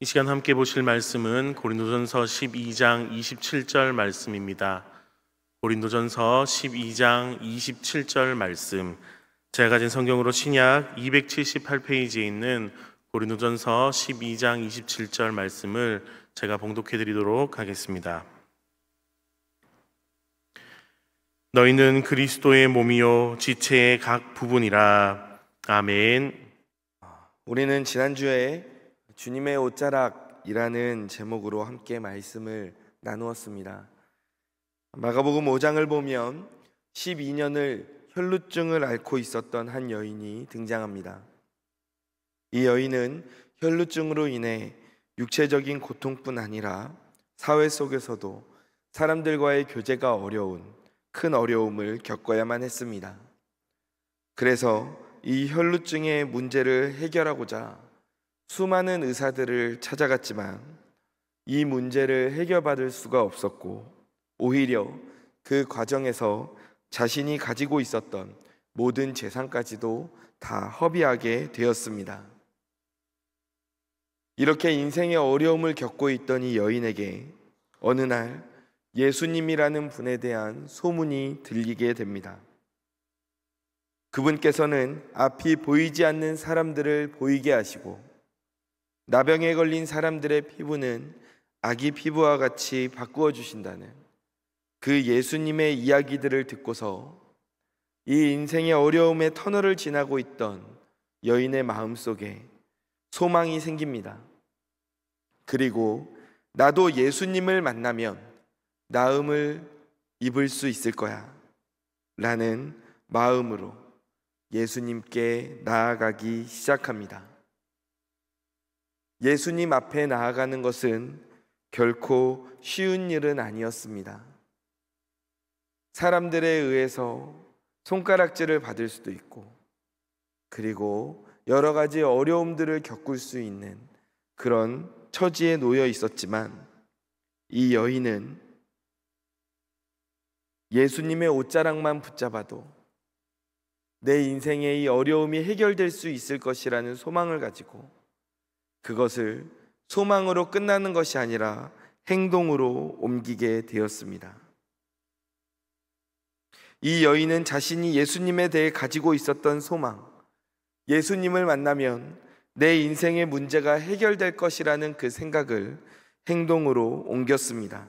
시간 함께 보실 말씀은 고린도전서 12장 27절 말씀입니다. 고린도전서 12장 27절 말씀, 제가 가진 성경으로 신약 278페이지에 있는 고린도전서 12장 27절 말씀을 제가 봉독해 드리도록 하겠습니다. 너희는 그리스도의 몸이요 지체의 각 부분이라. 아멘. 우리는 지난주에 주님의 옷자락이라는 제목으로 함께 말씀을 나누었습니다. 마가복음 5장을 보면 12년을 혈루증을 앓고 있었던 한 여인이 등장합니다. 이 여인은 혈루증으로 인해 육체적인 고통뿐 아니라 사회 속에서도 사람들과의 교제가 어려운 큰 어려움을 겪어야만 했습니다. 그래서 이 혈루증의 문제를 해결하고자 수많은 의사들을 찾아갔지만 이 문제를 해결받을 수가 없었고, 오히려 그 과정에서 자신이 가지고 있었던 모든 재산까지도 다 허비하게 되었습니다. 이렇게 인생의 어려움을 겪고 있던 이 여인에게 어느 날 예수님이라는 분에 대한 소문이 들리게 됩니다. 그분께서는 앞이 보이지 않는 사람들을 보이게 하시고, 나병에 걸린 사람들의 피부는 아기 피부와 같이 바꾸어 주신다는 그 예수님의 이야기들을 듣고서 이 인생의 어려움의 터널을 지나고 있던 여인의 마음속에 소망이 생깁니다. 그리고 나도 예수님을 만나면 나음을 입을 수 있을 거야 라는 마음으로 예수님께 나아가기 시작합니다. 예수님 앞에 나아가는 것은 결코 쉬운 일은 아니었습니다. 사람들에 의해서 손가락질을 받을 수도 있고, 그리고 여러 가지 어려움들을 겪을 수 있는 그런 처지에 놓여 있었지만, 이 여인은 예수님의 옷자락만 붙잡아도 내 인생의 이 어려움이 해결될 수 있을 것이라는 소망을 가지고 그것을 소망으로 끝나는 것이 아니라 행동으로 옮기게 되었습니다. 이 여인은 자신이 예수님에 대해 가지고 있었던 소망, 예수님을 만나면 내 인생의 문제가 해결될 것이라는 그 생각을 행동으로 옮겼습니다.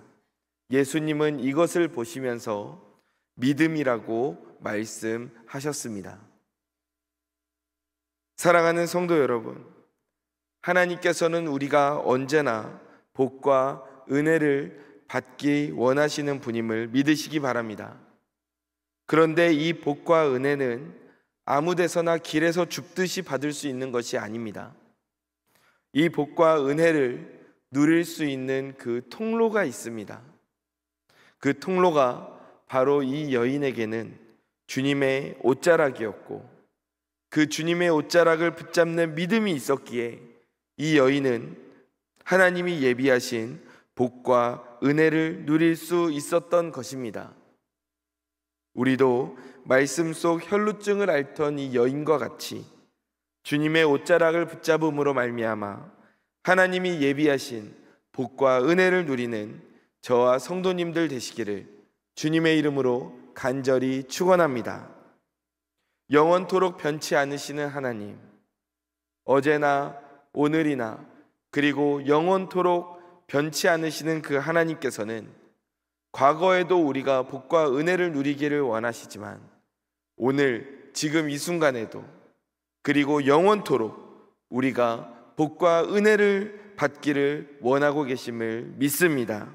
예수님은 이것을 보시면서 믿음이라고 말씀하셨습니다. 사랑하는 성도 여러분, 하나님께서는 우리가 언제나 복과 은혜를 받기 원하시는 분임을 믿으시기 바랍니다. 그런데 이 복과 은혜는 아무 데서나 길에서 줍듯이 받을 수 있는 것이 아닙니다. 이 복과 은혜를 누릴 수 있는 그 통로가 있습니다. 그 통로가 바로 이 여인에게는 주님의 옷자락이었고, 그 주님의 옷자락을 붙잡는 믿음이 있었기에 이 여인은 하나님이 예비하신 복과 은혜를 누릴 수 있었던 것입니다. 우리도 말씀 속 혈루증을 앓던 이 여인과 같이 주님의 옷자락을 붙잡음으로 말미암아 하나님이 예비하신 복과 은혜를 누리는 저와 성도님들 되시기를 주님의 이름으로 간절히 축원합니다. 영원토록 변치 않으시는 하나님, 어제나 오늘이나 그리고 영원토록 변치 않으시는 그 하나님께서는 과거에도 우리가 복과 은혜를 누리기를 원하시지만 오늘 지금 이 순간에도 그리고 영원토록 우리가 복과 은혜를 받기를 원하고 계심을 믿습니다.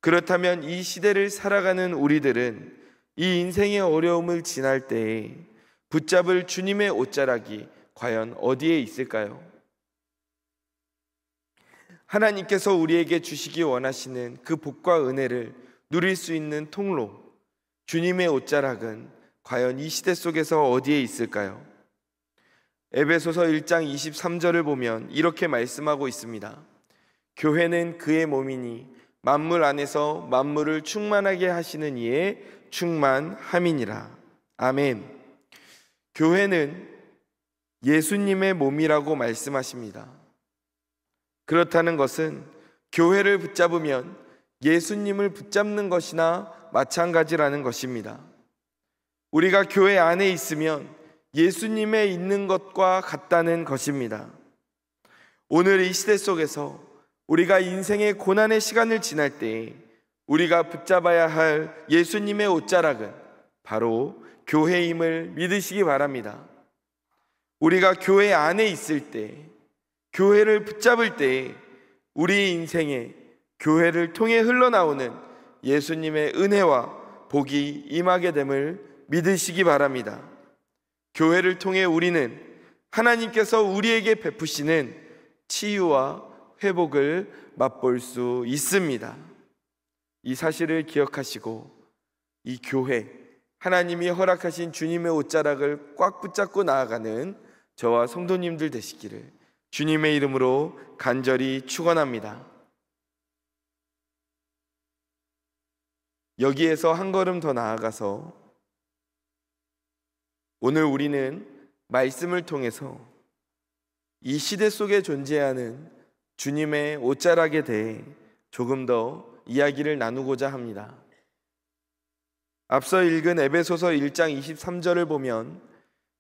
그렇다면 이 시대를 살아가는 우리들은 이 인생의 어려움을 지날 때에 붙잡을 주님의 옷자락이 과연 어디에 있을까요? 하나님께서 우리에게 주시기 원하시는 그 복과 은혜를 누릴 수 있는 통로, 주님의 옷자락은 과연 이 시대 속에서 어디에 있을까요? 에베소서 1장 23절을 보면 이렇게 말씀하고 있습니다. 교회는 그의 몸이니 만물 안에서 만물을 충만하게 하시는 이의 충만함이니라. 아멘. 교회는 예수님의 몸이라고 말씀하십니다. 그렇다는 것은 교회를 붙잡으면 예수님을 붙잡는 것이나 마찬가지라는 것입니다. 우리가 교회 안에 있으면 예수님에 있는 것과 같다는 것입니다. 오늘 이 시대 속에서 우리가 인생의 고난의 시간을 지날 때 우리가 붙잡아야 할 예수님의 옷자락은 바로 교회임을 믿으시기 바랍니다. 우리가 교회 안에 있을 때, 교회를 붙잡을 때 우리 인생에 교회를 통해 흘러나오는 예수님의 은혜와 복이 임하게 됨을 믿으시기 바랍니다. 교회를 통해 우리는 하나님께서 우리에게 베푸시는 치유와 회복을 맛볼 수 있습니다. 이 사실을 기억하시고 이 교회, 하나님이 허락하신 주님의 옷자락을 꽉 붙잡고 나아가는 저와 성도님들 되시기를 주님의 이름으로 간절히 축원합니다. 여기에서 한 걸음 더 나아가서 오늘 우리는 말씀을 통해서 이 시대 속에 존재하는 주님의 옷자락에 대해 조금 더 이야기를 나누고자 합니다. 앞서 읽은 에베소서 1장 23절을 보면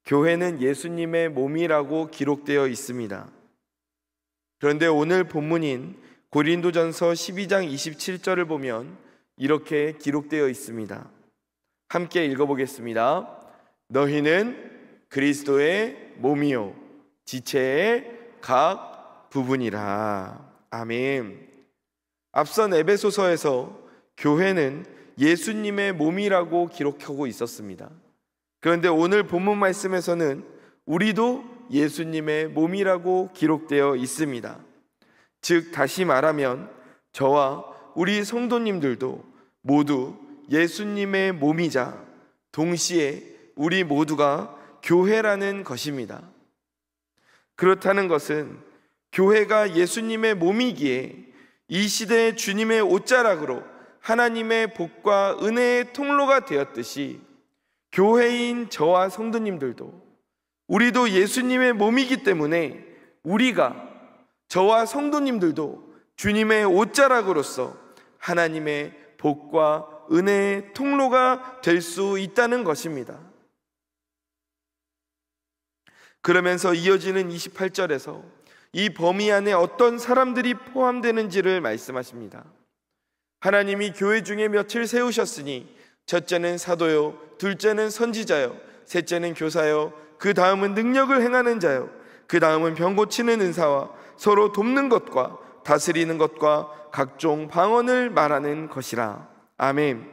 교회는 예수님의 몸이라고 기록되어 있습니다. 그런데 오늘 본문인 고린도전서 12장 27절을 보면 이렇게 기록되어 있습니다. 함께 읽어보겠습니다. 너희는 그리스도의 몸이요 지체의 각 부분이라. 아멘. 앞선 에베소서에서 교회는 예수님의 몸이라고 기록하고 있었습니다. 그런데 오늘 본문 말씀에서는 우리도 예수님의 몸이라고 기록되어 있습니다. 즉 다시 말하면 저와 우리 성도님들도 모두 예수님의 몸이자 동시에 우리 모두가 교회라는 것입니다. 그렇다는 것은 교회가 예수님의 몸이기에 이 시대의 주님의 옷자락으로 하나님의 복과 은혜의 통로가 되었듯이 교회인 저와 성도님들도 우리도 예수님의 몸이기 때문에 우리가 저와 성도님들도 주님의 옷자락으로서 하나님의 복과 은혜의 통로가 될 수 있다는 것입니다. 그러면서 이어지는 28절에서 이 범위 안에 어떤 사람들이 포함되는지를 말씀하십니다. 하나님이 교회 중에 몇을 세우셨으니 첫째는 사도요, 둘째는 선지자요, 셋째는 교사요, 그 다음은 능력을 행하는 자요, 그 다음은 병 고치는 은사와 서로 돕는 것과 다스리는 것과 각종 방언을 말하는 것이라. 아멘.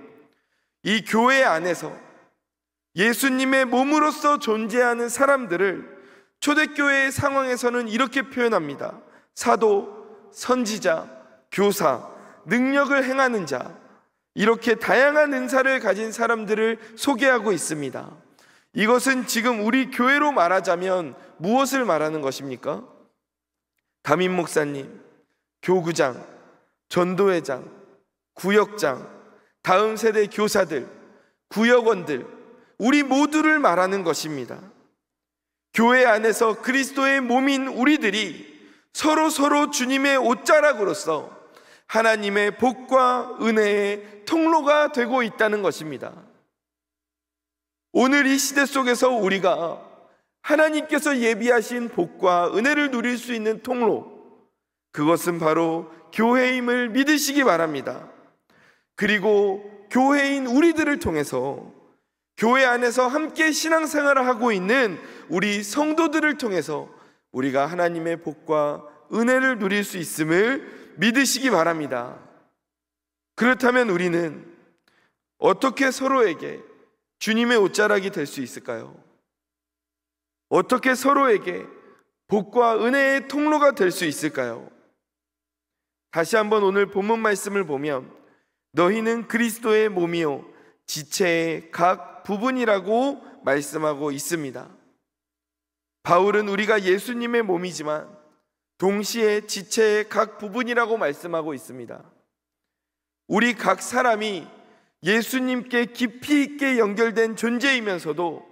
이 교회 안에서 예수님의 몸으로서 존재하는 사람들을 초대교회의 상황에서는 이렇게 표현합니다. 사도, 선지자, 교사, 능력을 행하는 자, 이렇게 다양한 은사를 가진 사람들을 소개하고 있습니다. 이것은 지금 우리 교회로 말하자면 무엇을 말하는 것입니까? 담임 목사님, 교구장, 전도회장, 구역장, 다음 세대 교사들, 구역원들, 우리 모두를 말하는 것입니다. 교회 안에서 그리스도의 몸인 우리들이 서로 주님의 옷자락으로서 하나님의 복과 은혜의 통로가 되고 있다는 것입니다. 오늘 이 시대 속에서 우리가 하나님께서 예비하신 복과 은혜를 누릴 수 있는 통로, 그것은 바로 교회임을 믿으시기 바랍니다. 그리고 교회인 우리들을 통해서 교회 안에서 함께 신앙생활을 하고 있는 우리 성도들을 통해서 우리가 하나님의 복과 은혜를 누릴 수 있음을 믿으시기 바랍니다. 그렇다면 우리는 어떻게 서로에게 주님의 옷자락이 될 수 있을까요? 어떻게 서로에게 복과 은혜의 통로가 될 수 있을까요? 다시 한번 오늘 본문 말씀을 보면 너희는 그리스도의 몸이요 지체의 각 부분이라고 말씀하고 있습니다. 바울은 우리가 예수님의 몸이지만 동시에 지체의 각 부분이라고 말씀하고 있습니다. 우리 각 사람이 예수님께 깊이 있게 연결된 존재이면서도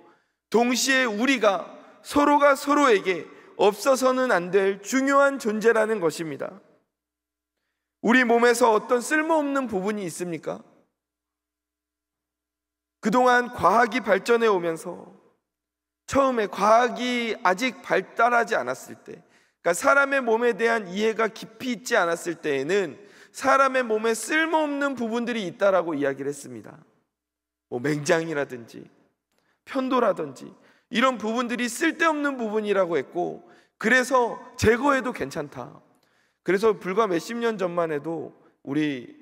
동시에 우리가 서로가 서로에게 없어서는 안 될 중요한 존재라는 것입니다. 우리 몸에서 어떤 쓸모없는 부분이 있습니까? 그동안 과학이 발전해 오면서 처음에 과학이 아직 발달하지 않았을 때, 그러니까 사람의 몸에 대한 이해가 깊이 있지 않았을 때에는 사람의 몸에 쓸모없는 부분들이 있다라고 이야기를 했습니다. 맹장이라든지 편도라든지 이런 부분들이 쓸데없는 부분이라고 했고, 그래서 제거해도 괜찮다. 그래서 불과 몇십 년 전만 해도 우리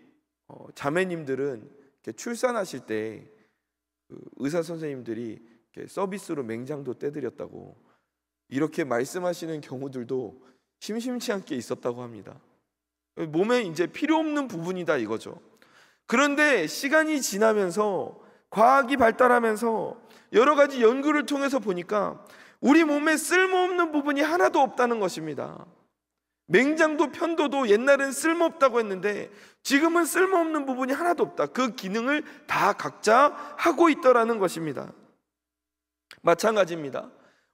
자매님들은 이렇게 출산하실 때 의사 선생님들이 이렇게 서비스로 맹장도 떼드렸다고 이렇게 말씀하시는 경우들도 심심치 않게 있었다고 합니다. 몸에 이제 필요 없는 부분이다 이거죠. 그런데 시간이 지나면서 과학이 발달하면서 여러 가지 연구를 통해서 보니까 우리 몸에 쓸모없는 부분이 하나도 없다는 것입니다. 맹장도 편도도 옛날엔 쓸모없다고 했는데 지금은 쓸모없는 부분이 하나도 없다. 그 기능을 다 각자 하고 있더라는 것입니다. 마찬가지입니다.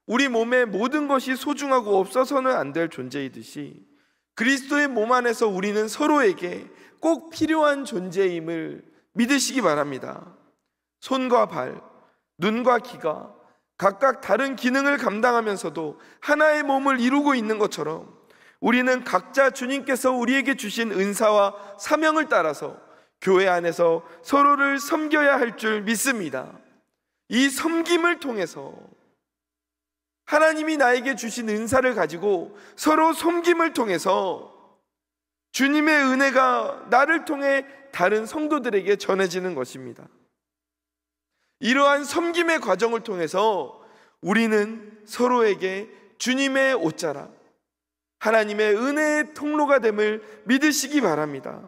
우리 몸의 모든 것이 소중하고 없어서는 안 될 존재이듯이 그리스도의 몸 안에서 우리는 서로에게 꼭 필요한 존재임을 믿으시기 바랍니다. 손과 발, 눈과 귀가 각각 다른 기능을 감당하면서도 하나의 몸을 이루고 있는 것처럼 우리는 각자 주님께서 우리에게 주신 은사와 사명을 따라서 교회 안에서 서로를 섬겨야 할 줄 믿습니다. 이 섬김을 통해서 하나님이 나에게 주신 은사를 가지고 서로 섬김을 통해서 주님의 은혜가 나를 통해 다른 성도들에게 전해지는 것입니다. 이러한 섬김의 과정을 통해서 우리는 서로에게 주님의 옷자락, 하나님의 은혜의 통로가 됨을 믿으시기 바랍니다.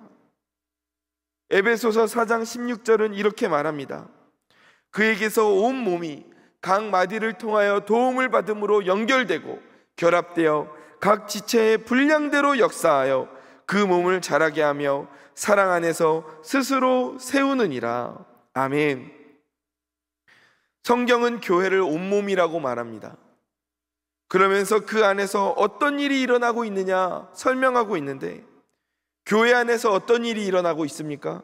에베소서 4장 16절은 이렇게 말합니다. 그에게서 온 몸이 각 마디를 통하여 도움을 받음으로 연결되고 결합되어 각 지체의 분량대로 역사하여 그 몸을 자라게 하며 사랑 안에서 스스로 세우느니라. 아멘. 성경은 교회를 온몸이라고 말합니다. 그러면서 그 안에서 어떤 일이 일어나고 있느냐 설명하고 있는데, 교회 안에서 어떤 일이 일어나고 있습니까?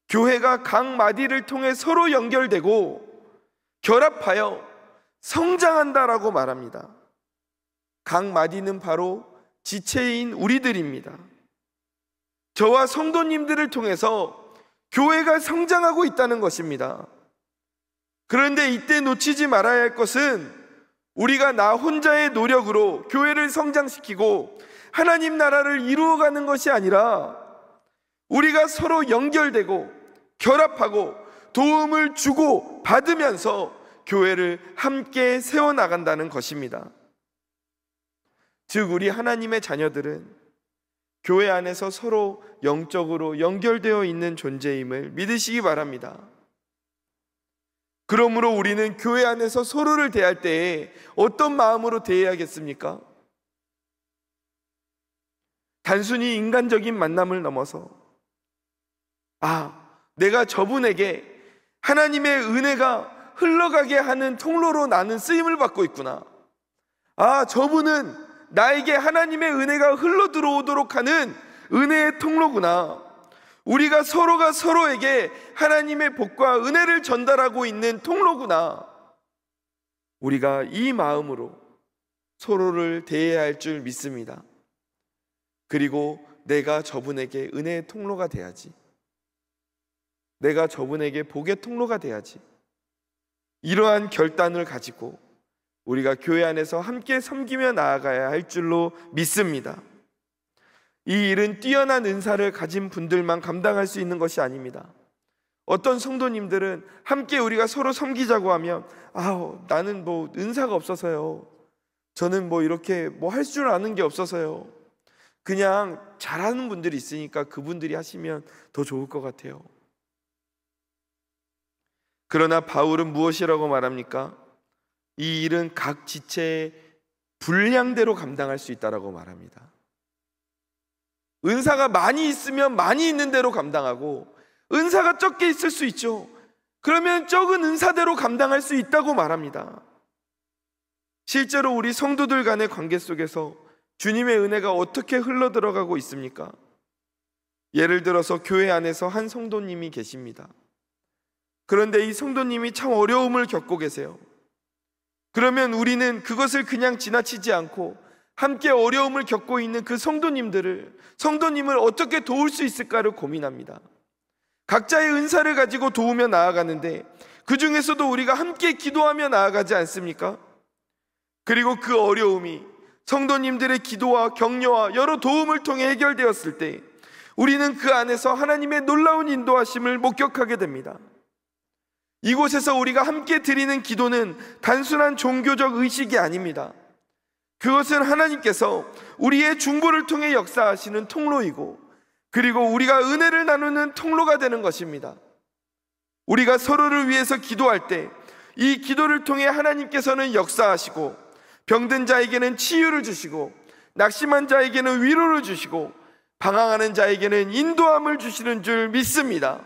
교회가 각 마디를 통해 서로 연결되고 결합하여 성장한다라고 말합니다. 각 마디는 바로 지체인 우리들입니다. 저와 성도님들을 통해서 교회가 성장하고 있다는 것입니다. 그런데 이때 놓치지 말아야 할 것은 우리가 나 혼자의 노력으로 교회를 성장시키고 하나님 나라를 이루어가는 것이 아니라 우리가 서로 연결되고 결합하고 도움을 주고 받으면서 교회를 함께 세워나간다는 것입니다. 즉 우리 하나님의 자녀들은 교회 안에서 서로 영적으로 연결되어 있는 존재임을 믿으시기 바랍니다. 그러므로 우리는 교회 안에서 서로를 대할 때에 어떤 마음으로 대해야겠습니까? 단순히 인간적인 만남을 넘어서 내가 저분에게 하나님의 은혜가 흘러가게 하는 통로로 나는 쓰임을 받고 있구나. 저분은 나에게 하나님의 은혜가 흘러 들어오도록 하는 은혜의 통로구나. 우리가 서로가 서로에게 하나님의 복과 은혜를 전달하고 있는 통로구나. 우리가 이 마음으로 서로를 대해야 할 줄 믿습니다. 그리고 내가 저분에게 은혜의 통로가 돼야지. 내가 저분에게 복의 통로가 돼야지. 이러한 결단을 가지고 우리가 교회 안에서 함께 섬기며 나아가야 할 줄로 믿습니다. 이 일은 뛰어난 은사를 가진 분들만 감당할 수 있는 것이 아닙니다. 어떤 성도님들은 함께 우리가 서로 섬기자고 하면 나는 은사가 없어서요. 저는 이렇게 할 줄 아는 게 없어서요. 그냥 잘하는 분들이 있으니까 그분들이 하시면 더 좋을 것 같아요. 그러나 바울은 무엇이라고 말합니까? 이 일은 각 지체의 분량대로 감당할 수 있다라고 말합니다. 은사가 많이 있으면 많이 있는 대로 감당하고, 은사가 적게 있을 수 있죠. 그러면 적은 은사대로 감당할 수 있다고 말합니다. 실제로 우리 성도들 간의 관계 속에서 주님의 은혜가 어떻게 흘러들어가고 있습니까? 예를 들어서 교회 안에서 한 성도님이 계십니다. 그런데 이 성도님이 참 어려움을 겪고 계세요. 그러면 우리는 그것을 그냥 지나치지 않고 함께 어려움을 겪고 있는 그 성도님을 어떻게 도울 수 있을까를 고민합니다. 각자의 은사를 가지고 도우며 나아가는데 그 중에서도 우리가 함께 기도하며 나아가지 않습니까? 그리고 그 어려움이 성도님들의 기도와 격려와 여러 도움을 통해 해결되었을 때 우리는 그 안에서 하나님의 놀라운 인도하심을 목격하게 됩니다. 이곳에서 우리가 함께 드리는 기도는 단순한 종교적 의식이 아닙니다. 그것은 하나님께서 우리의 중보를 통해 역사하시는 통로이고, 그리고 우리가 은혜를 나누는 통로가 되는 것입니다. 우리가 서로를 위해서 기도할 때 이 기도를 통해 하나님께서는 역사하시고, 병든 자에게는 치유를 주시고, 낙심한 자에게는 위로를 주시고, 방황하는 자에게는 인도함을 주시는 줄 믿습니다.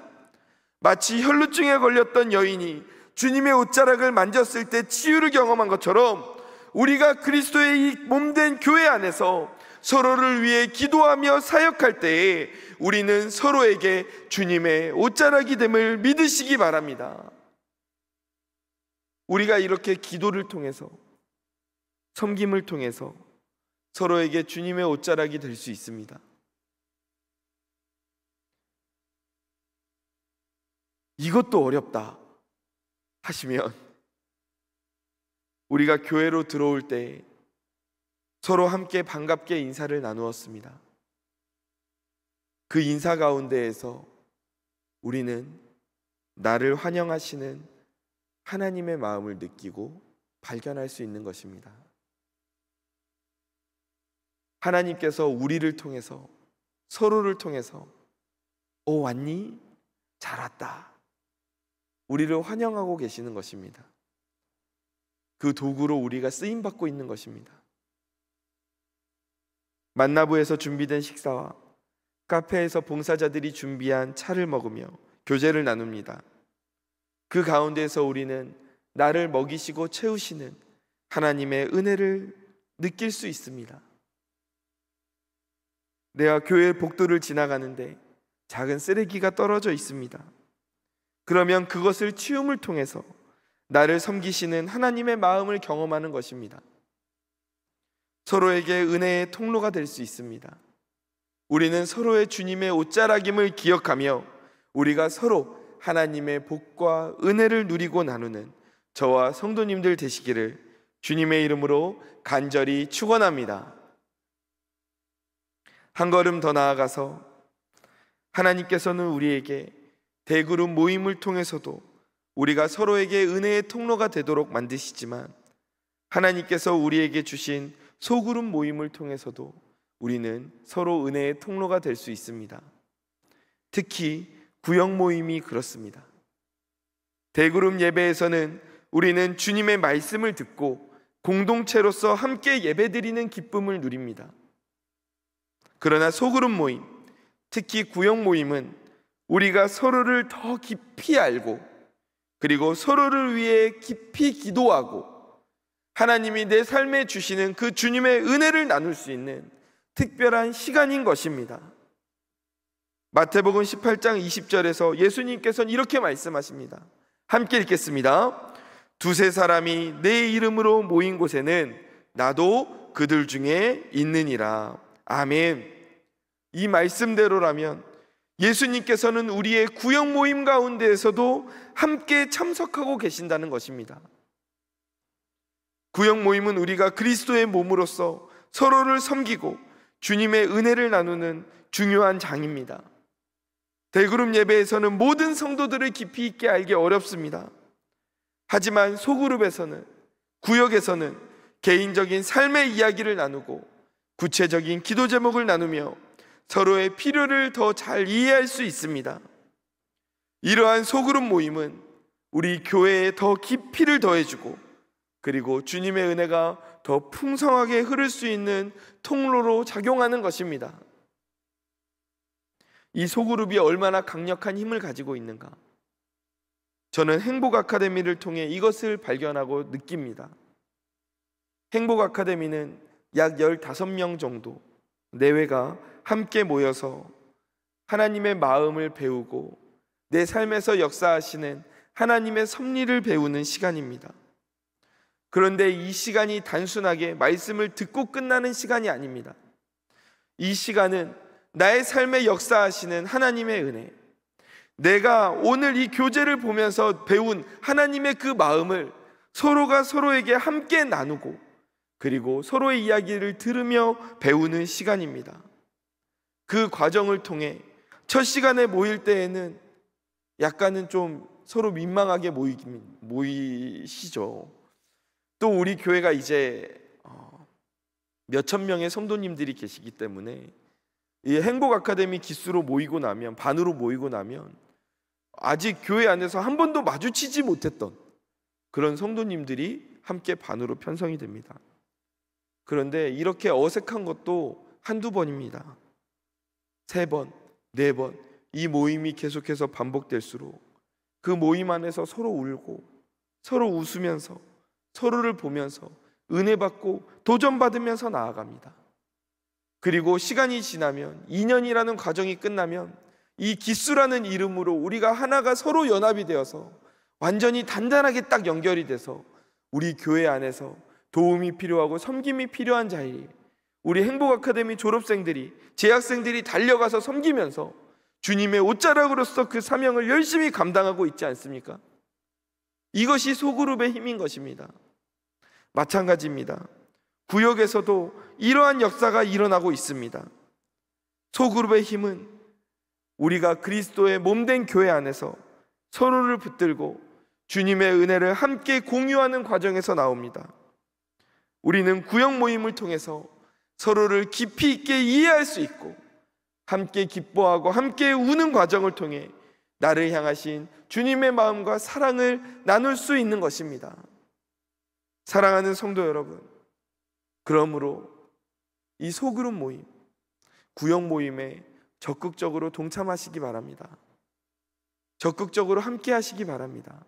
마치 혈루증에 걸렸던 여인이 주님의 옷자락을 만졌을 때 치유를 경험한 것처럼 우리가 그리스도의 이 몸된 교회 안에서 서로를 위해 기도하며 사역할 때에 우리는 서로에게 주님의 옷자락이 됨을 믿으시기 바랍니다. 우리가 이렇게 기도를 통해서, 섬김을 통해서 서로에게 주님의 옷자락이 될 수 있습니다. 이것도 어렵다 하시면 우리가 교회로 들어올 때 서로 함께 반갑게 인사를 나누었습니다. 그 인사 가운데에서 우리는 나를 환영하시는 하나님의 마음을 느끼고 발견할 수 있는 것입니다. 하나님께서 우리를 통해서, 서로를 통해서 왔니? 잘 왔다, 우리를 환영하고 계시는 것입니다. 그 도구로 우리가 쓰임받고 있는 것입니다. 만나부에서 준비된 식사와 카페에서 봉사자들이 준비한 차를 먹으며 교제를 나눕니다. 그 가운데서 우리는 나를 먹이시고 채우시는 하나님의 은혜를 느낄 수 있습니다. 내가 교회 복도를 지나가는데 작은 쓰레기가 떨어져 있습니다. 그러면 그것을 치움을 통해서 나를 섬기시는 하나님의 마음을 경험하는 것입니다. 서로에게 은혜의 통로가 될 수 있습니다. 우리는 서로의 주님의 옷자락임을 기억하며 우리가 서로 하나님의 복과 은혜를 누리고 나누는 저와 성도님들 되시기를 주님의 이름으로 간절히 축원합니다. 한 걸음 더 나아가서 하나님께서는 우리에게 대그룹 모임을 통해서도 우리가 서로에게 은혜의 통로가 되도록 만드시지만, 하나님께서 우리에게 주신 소그룹 모임을 통해서도 우리는 서로 은혜의 통로가 될 수 있습니다. 특히 구역 모임이 그렇습니다. 대그룹 예배에서는 우리는 주님의 말씀을 듣고 공동체로서 함께 예배드리는 기쁨을 누립니다. 그러나 소그룹 모임, 특히 구역 모임은 우리가 서로를 더 깊이 알고, 그리고 서로를 위해 깊이 기도하고 하나님이 내 삶에 주시는 그 주님의 은혜를 나눌 수 있는 특별한 시간인 것입니다. 마태복음 18장 20절에서 예수님께서는 이렇게 말씀하십니다. 함께 읽겠습니다. 두세 사람이 내 이름으로 모인 곳에는 나도 그들 중에 있느니라. 아멘. 이 말씀대로라면 예수님께서는 우리의 구역 모임 가운데에서도 함께 참석하고 계신다는 것입니다. 구역 모임은 우리가 그리스도의 몸으로서 서로를 섬기고 주님의 은혜를 나누는 중요한 장입니다. 대그룹 예배에서는 모든 성도들을 깊이 있게 알기 어렵습니다. 하지만 소그룹에서는, 구역에서는 개인적인 삶의 이야기를 나누고 구체적인 기도 제목을 나누며 서로의 필요를 더 잘 이해할 수 있습니다. 이러한 소그룹 모임은 우리 교회에 더 깊이를 더해주고, 그리고 주님의 은혜가 더 풍성하게 흐를 수 있는 통로로 작용하는 것입니다. 이 소그룹이 얼마나 강력한 힘을 가지고 있는가, 저는 행복 아카데미를 통해 이것을 발견하고 느낍니다. 행복 아카데미는 약 15명 정도 내외가 함께 모여서 하나님의 마음을 배우고 내 삶에서 역사하시는 하나님의 섭리를 배우는 시간입니다. 그런데 이 시간이 단순하게 말씀을 듣고 끝나는 시간이 아닙니다. 이 시간은 나의 삶에 역사하시는 하나님의 은혜, 내가 오늘 이 교제를 보면서 배운 하나님의 그 마음을 서로가 서로에게 함께 나누고 그리고 서로의 이야기를 들으며 배우는 시간입니다. 그 과정을 통해 첫 시간에 모일 때에는 약간은 좀 서로 민망하게 모이시죠. 또 우리 교회가 이제 몇천 명의 성도님들이 계시기 때문에 이 행복 아카데미 기수로 모이고 나면, 반으로 모이고 나면 아직 교회 안에서 한 번도 마주치지 못했던 그런 성도님들이 함께 반으로 편성이 됩니다. 그런데 이렇게 어색한 것도 한두 번입니다. 3번, 4번 이 모임이 계속해서 반복될수록 그 모임 안에서 서로 울고 서로 웃으면서 서로를 보면서 은혜 받고 도전받으면서 나아갑니다. 그리고 시간이 지나면 2년이라는 과정이 끝나면 이 기수라는 이름으로 우리가 하나가 서로 연합이 되어서 완전히 단단하게 딱 연결이 돼서 우리 교회 안에서 도움이 필요하고 섬김이 필요한 자리에 우리 행복 아카데미 졸업생들이, 재학생들이 달려가서 섬기면서 주님의 옷자락으로서 그 사명을 열심히 감당하고 있지 않습니까? 이것이 소그룹의 힘인 것입니다. 마찬가지입니다. 구역에서도 이러한 역사가 일어나고 있습니다. 소그룹의 힘은 우리가 그리스도의 몸된 교회 안에서 서로를 붙들고 주님의 은혜를 함께 공유하는 과정에서 나옵니다. 우리는 구역 모임을 통해서 서로를 깊이 있게 이해할 수 있고 함께 기뻐하고 함께 우는 과정을 통해 나를 향하신 주님의 마음과 사랑을 나눌 수 있는 것입니다. 사랑하는 성도 여러분, 그러므로 이 소그룹 모임, 구역 모임에 적극적으로 동참하시기 바랍니다. 적극적으로 함께 하시기 바랍니다.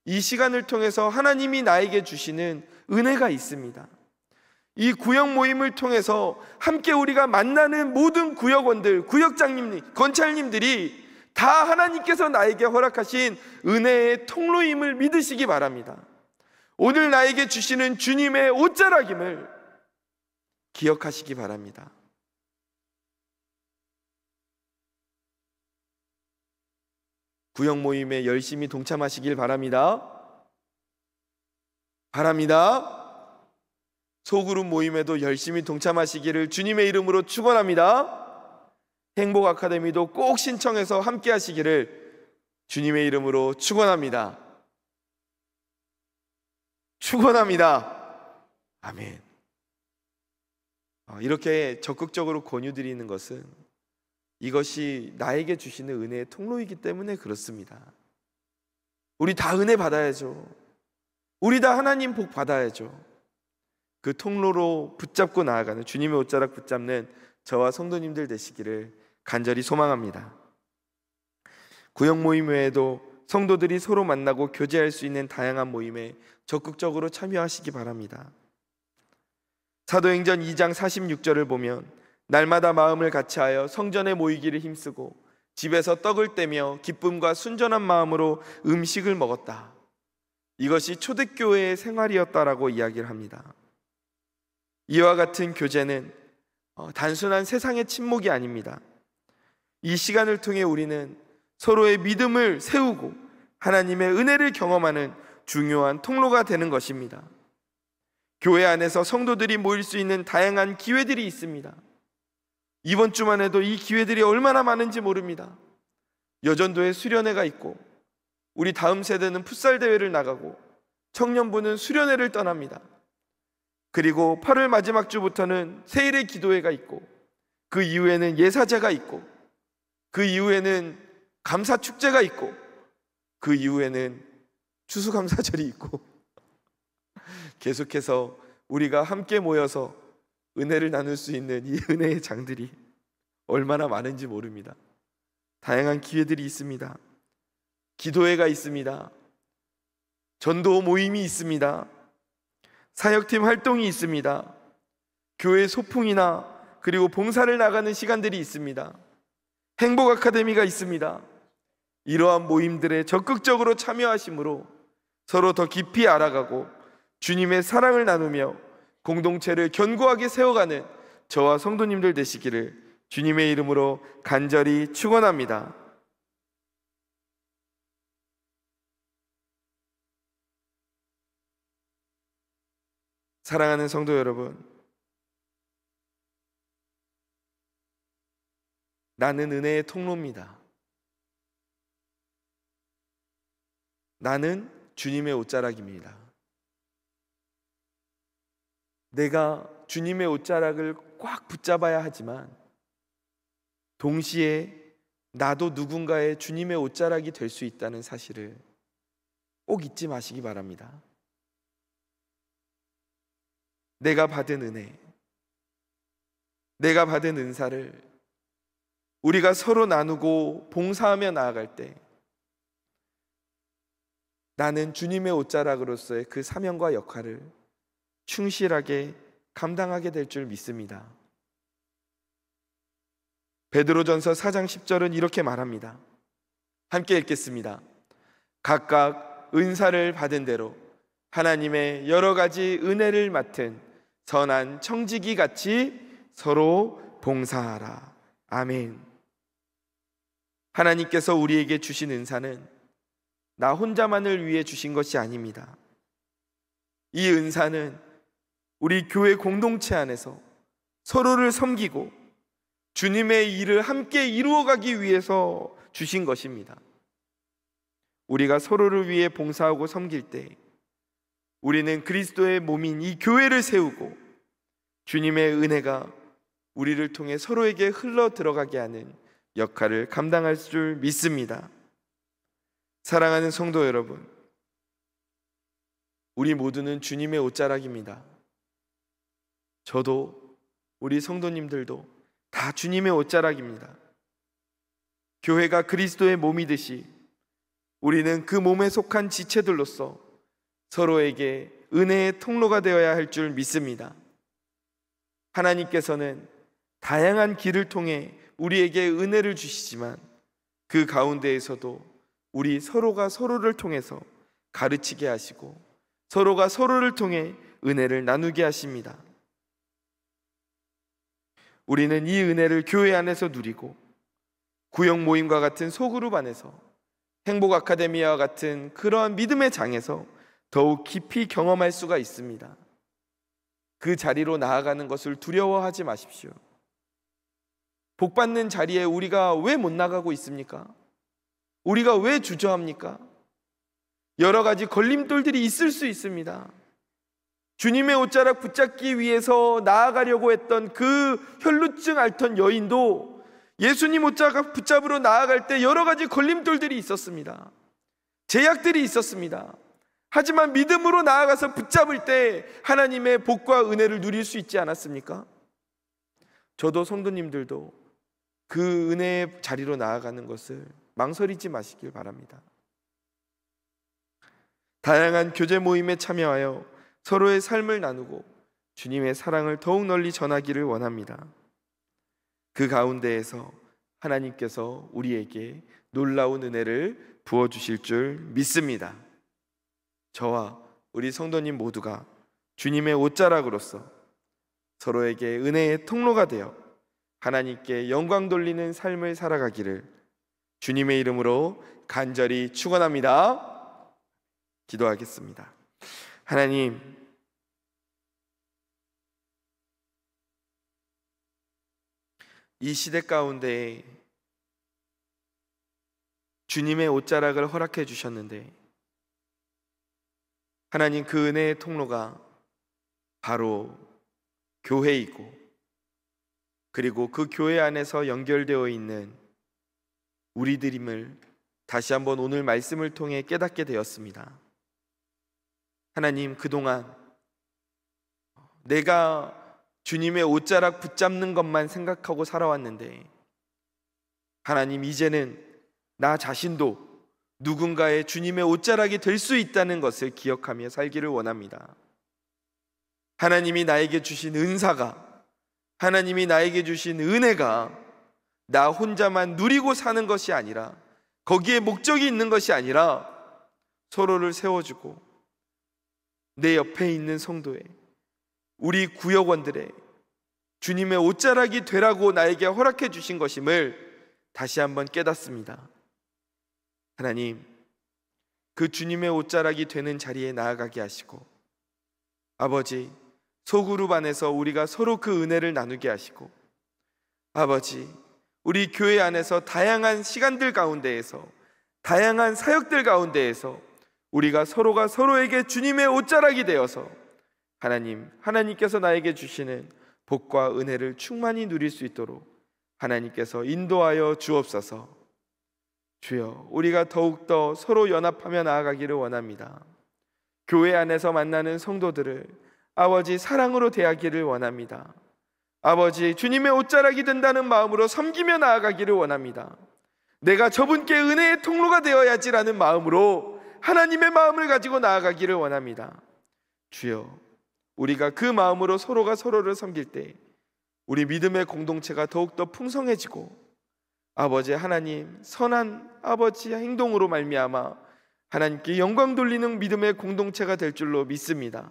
이 시간을 통해서 하나님이 나에게 주시는 은혜가 있습니다. 이 구역 모임을 통해서 함께 우리가 만나는 모든 구역원들, 구역장님, 건찰님들이 다 하나님께서 나에게 허락하신 은혜의 통로임을 믿으시기 바랍니다. 오늘 나에게 주시는 주님의 옷자락임을 기억하시기 바랍니다. 구역 모임에 열심히 동참하시길 바랍니다. 소그룹 모임에도 열심히 동참하시기를 주님의 이름으로 축원합니다. 행복 아카데미도 꼭 신청해서 함께 하시기를 주님의 이름으로 축원합니다. 아멘. 이렇게 적극적으로 권유드리는 것은 이것이 나에게 주시는 은혜의 통로이기 때문에 그렇습니다. 우리 다 은혜 받아야죠. 우리 다 하나님 복 받아야죠. 그 통로로 붙잡고 나아가는, 주님의 옷자락 붙잡는 저와 성도님들 되시기를 간절히 소망합니다. 구역 모임 외에도 성도들이 서로 만나고 교제할 수 있는 다양한 모임에 적극적으로 참여하시기 바랍니다. 사도행전 2장 46절을 보면 날마다 마음을 같이하여 성전에 모이기를 힘쓰고 집에서 떡을 떼며 기쁨과 순전한 마음으로 음식을 먹었다. 이것이 초대교회의 생활이었다라고 이야기를 합니다. 이와 같은 교제는 단순한 세상의 침묵이 아닙니다. 이 시간을 통해 우리는 서로의 믿음을 세우고 하나님의 은혜를 경험하는 중요한 통로가 되는 것입니다. 교회 안에서 성도들이 모일 수 있는 다양한 기회들이 있습니다. 이번 주만 해도 이 기회들이 얼마나 많은지 모릅니다. 여전도에 수련회가 있고 우리 다음 세대는 풋살 대회를 나가고 청년부는 수련회를 떠납니다. 그리고 8월 마지막 주부터는 세일의 기도회가 있고 그 이후에는 예사제가 있고 그 이후에는 감사축제가 있고 그 이후에는 추수감사절이 있고 계속해서 우리가 함께 모여서 은혜를 나눌 수 있는 이 은혜의 장들이 얼마나 많은지 모릅니다. 다양한 기회들이 있습니다. 기도회가 있습니다. 전도 모임이 있습니다. 사역팀 활동이 있습니다. 교회 소풍이나 그리고 봉사를 나가는 시간들이 있습니다. 행복 아카데미가 있습니다. 이러한 모임들에 적극적으로 참여하심으로 서로 더 깊이 알아가고 주님의 사랑을 나누며 공동체를 견고하게 세워가는 저와 성도님들 되시기를 주님의 이름으로 간절히 축원합니다. 사랑하는 성도 여러분, 나는 은혜의 통로입니다. 나는 주님의 옷자락입니다. 내가 주님의 옷자락을 꽉 붙잡아야 하지만 동시에 나도 누군가의 주님의 옷자락이 될 수 있다는 사실을 꼭 잊지 마시기 바랍니다. 내가 받은 은혜, 내가 받은 은사를 우리가 서로 나누고 봉사하며 나아갈 때 나는 주님의 옷자락으로서의 그 사명과 역할을 충실하게 감당하게 될 줄 믿습니다. 베드로전서 4장 10절은 이렇게 말합니다. 함께 읽겠습니다. 각각 은사를 받은 대로 하나님의 여러 가지 은혜를 맡은 선한 청지기 같이 서로 봉사하라. 아멘. 하나님께서 우리에게 주신 은사는 나 혼자만을 위해 주신 것이 아닙니다. 이 은사는 우리 교회 공동체 안에서 서로를 섬기고 주님의 일을 함께 이루어가기 위해서 주신 것입니다. 우리가 서로를 위해 봉사하고 섬길 때 우리는 그리스도의 몸인 이 교회를 세우고 주님의 은혜가 우리를 통해 서로에게 흘러 들어가게 하는 역할을 감당할 줄 믿습니다. 사랑하는 성도 여러분, 우리 모두는 주님의 옷자락입니다. 저도 우리 성도님들도 다 주님의 옷자락입니다. 교회가 그리스도의 몸이듯이 우리는 그 몸에 속한 지체들로서 서로에게 은혜의 통로가 되어야 할 줄 믿습니다. 하나님께서는 다양한 길을 통해 우리에게 은혜를 주시지만 그 가운데에서도 우리 서로가 서로를 통해서 가르치게 하시고 서로가 서로를 통해 은혜를 나누게 하십니다. 우리는 이 은혜를 교회 안에서 누리고 구역 모임과 같은 소그룹 안에서 행복 아카데미와 같은 그러한 믿음의 장에서 더욱 깊이 경험할 수가 있습니다. 그 자리로 나아가는 것을 두려워하지 마십시오. 복받는 자리에 우리가 왜 못 나가고 있습니까? 우리가 왜 주저합니까? 여러 가지 걸림돌들이 있을 수 있습니다. 주님의 옷자락 붙잡기 위해서 나아가려고 했던 그 혈루증 앓던 여인도 예수님 옷자락 붙잡으러 나아갈 때 여러 가지 걸림돌들이 있었습니다. 제약들이 있었습니다. 하지만 믿음으로 나아가서 붙잡을 때 하나님의 복과 은혜를 누릴 수 있지 않았습니까? 저도 성도님들도 그 은혜의 자리로 나아가는 것을 망설이지 마시길 바랍니다. 다양한 교제 모임에 참여하여 서로의 삶을 나누고 주님의 사랑을 더욱 널리 전하기를 원합니다. 그 가운데에서 하나님께서 우리에게 놀라운 은혜를 부어주실 줄 믿습니다. 저와 우리 성도님 모두가 주님의 옷자락으로서 서로에게 은혜의 통로가 되어 하나님께 영광 돌리는 삶을 살아가기를 주님의 이름으로 간절히 축원합니다. 기도하겠습니다. 하나님, 이 시대 가운데 주님의 옷자락을 허락해 주셨는데 하나님, 그 은혜의 통로가 바로 교회이고 그리고 그 교회 안에서 연결되어 있는 우리들임을 다시 한번 오늘 말씀을 통해 깨닫게 되었습니다. 하나님, 그동안 내가 주님의 옷자락 붙잡는 것만 생각하고 살아왔는데 하나님, 이제는 나 자신도 누군가의 주님의 옷자락이 될 수 있다는 것을 기억하며 살기를 원합니다. 하나님이 나에게 주신 은사가, 하나님이 나에게 주신 은혜가 나 혼자만 누리고 사는 것이 아니라, 거기에 목적이 있는 것이 아니라 서로를 세워주고 내 옆에 있는 성도에, 우리 구역원들의 주님의 옷자락이 되라고 나에게 허락해 주신 것임을 다시 한번 깨닫습니다. 하나님, 그 주님의 옷자락이 되는 자리에 나아가게 하시고, 아버지, 소그룹 안에서 우리가 서로 그 은혜를 나누게 하시고, 아버지, 우리 교회 안에서 다양한 시간들 가운데에서, 다양한 사역들 가운데에서 우리가 서로가 서로에게 주님의 옷자락이 되어서 하나님께서 나에게 주시는 복과 은혜를 충만히 누릴 수 있도록 하나님께서 인도하여 주옵소서. 주여, 우리가 더욱더 서로 연합하며 나아가기를 원합니다. 교회 안에서 만나는 성도들을 아버지 사랑으로 대하기를 원합니다. 아버지, 주님의 옷자락이 된다는 마음으로 섬기며 나아가기를 원합니다. 내가 저분께 은혜의 통로가 되어야지라는 마음으로 하나님의 마음을 가지고 나아가기를 원합니다. 주여, 우리가 그 마음으로 서로가 서로를 섬길 때 우리 믿음의 공동체가 더욱더 풍성해지고, 아버지 하나님, 선한 아버지 행동으로 말미암아 하나님께 영광 돌리는 믿음의 공동체가 될 줄로 믿습니다.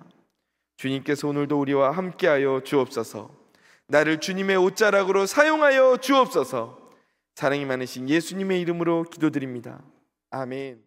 주님께서 오늘도 우리와 함께하여 주옵소서. 나를 주님의 옷자락으로 사용하여 주옵소서. 사랑이 많으신 예수님의 이름으로 기도드립니다. 아멘.